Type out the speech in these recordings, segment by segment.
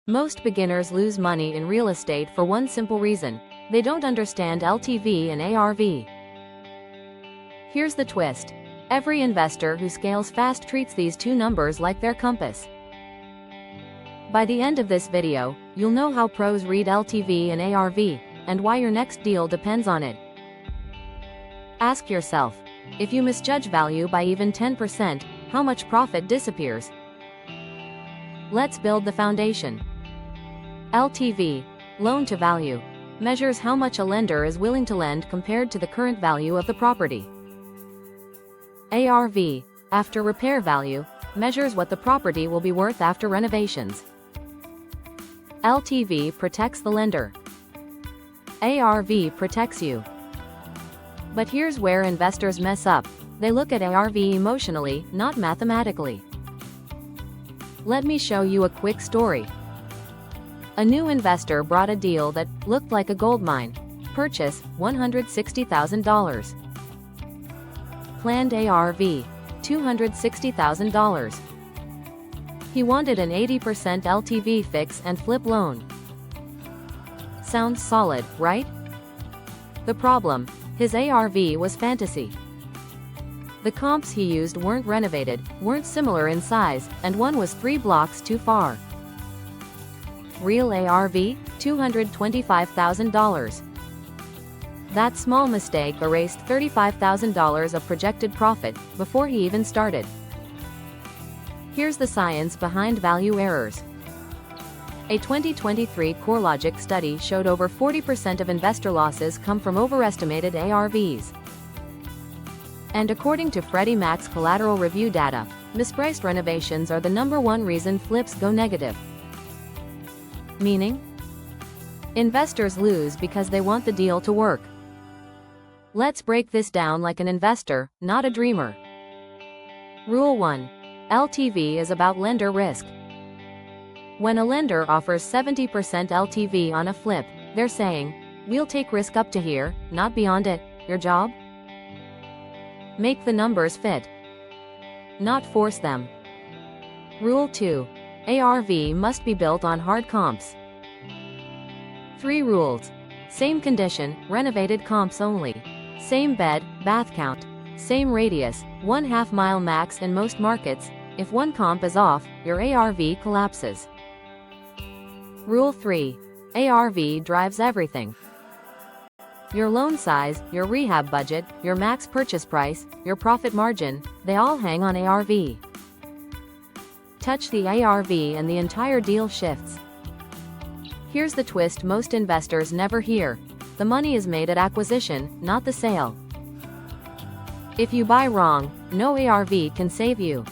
Most beginners lose money in real estate for one simple reason: they don't understand LTV and ARV. Here's the twist. Every investor who scales fast treats these two numbers like their compass. By the end of this video, you'll know how pros read LTV and ARV, and why your next deal depends on it. Ask yourself, if you misjudge value by even 10%, how much profit disappears? Let's build the foundation. LTV, loan to value, measures how much a lender is willing to lend compared to the current value of the property. ARV, after repair value, measures what the property will be worth after renovations. LTV protects the lender. ARV protects you. But here's where investors mess up. They look at ARV emotionally, not mathematically. Let me show you a quick story. A new investor brought a deal that looked like a gold mine. Purchase, $160,000. Planned ARV, $260,000. He wanted an 80% LTV fix and flip loan. Sounds solid, right? The problem: his ARV was fantasy. The comps he used weren't renovated, weren't similar in size, and one was 3 blocks too far. Real ARV, $225,000. That small mistake erased $35,000 of projected profit before he even started. Here's the science behind value errors. A 2023 CoreLogic study showed over 40% of investor losses come from overestimated ARVs. And according to Freddie Mac's collateral review data, mispriced renovations are the #1 reason flips go negative. Meaning? Investors lose because they want the deal to work. Let's break this down like an investor, not a dreamer. Rule 1. LTV is about lender risk. When a lender offers 70% LTV on a flip, they're saying, "We'll take risk up to here, not beyond it. Your job? Make the numbers fit, not force them." Rule 2. ARV must be built on hard comps. 3 rules. Same condition, renovated comps only. Same bed, bath count. Same radius, 1/2 mile max in most markets. If one comp is off, your ARV collapses. Rule 3. ARV drives everything. Your loan size, your rehab budget, your max purchase price, your profit margin, they all hang on ARV. Touch the ARV and the entire deal shifts. Here's the twist most investors never hear: the money is made at acquisition, not the sale. If you buy wrong, no ARV can save you.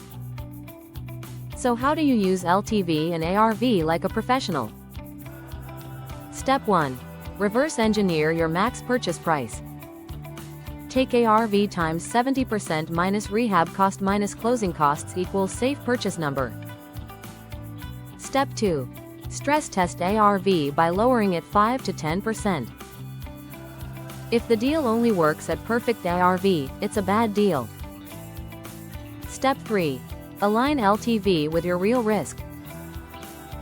So how do you use LTV and ARV like a professional? Step 1. Reverse engineer your max purchase price. Take ARV times 70% minus rehab cost minus closing costs equals safe purchase number. Step 2. Stress test ARV by lowering it 5 to 10%. If the deal only works at perfect ARV, it's a bad deal. Step 3. Align LTV with your real risk.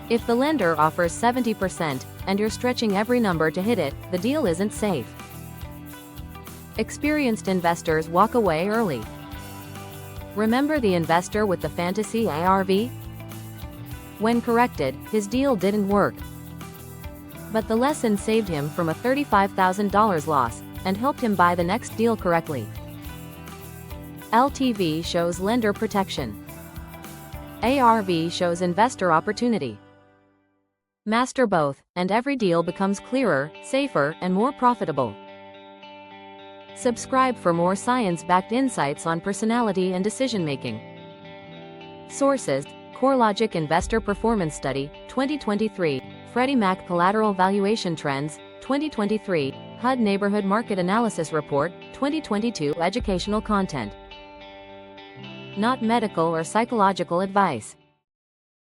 If the lender offers 70%, and you're stretching every number to hit it, the deal isn't safe. Experienced investors walk away early. Remember the investor with the fantasy ARV? When corrected, his deal didn't work. But the lesson saved him from a $35,000 loss, and helped him buy the next deal correctly. LTV shows lender protection. ARV shows investor opportunity. Master both, and every deal becomes clearer, safer, and more profitable. Subscribe for more science-backed insights on personality and decision-making. Sources: CoreLogic Investor Performance Study, 2023, Freddie Mac Collateral Valuation Trends, 2023, HUD Neighborhood Market Analysis Report, 2022. Educational content, not medical or psychological advice.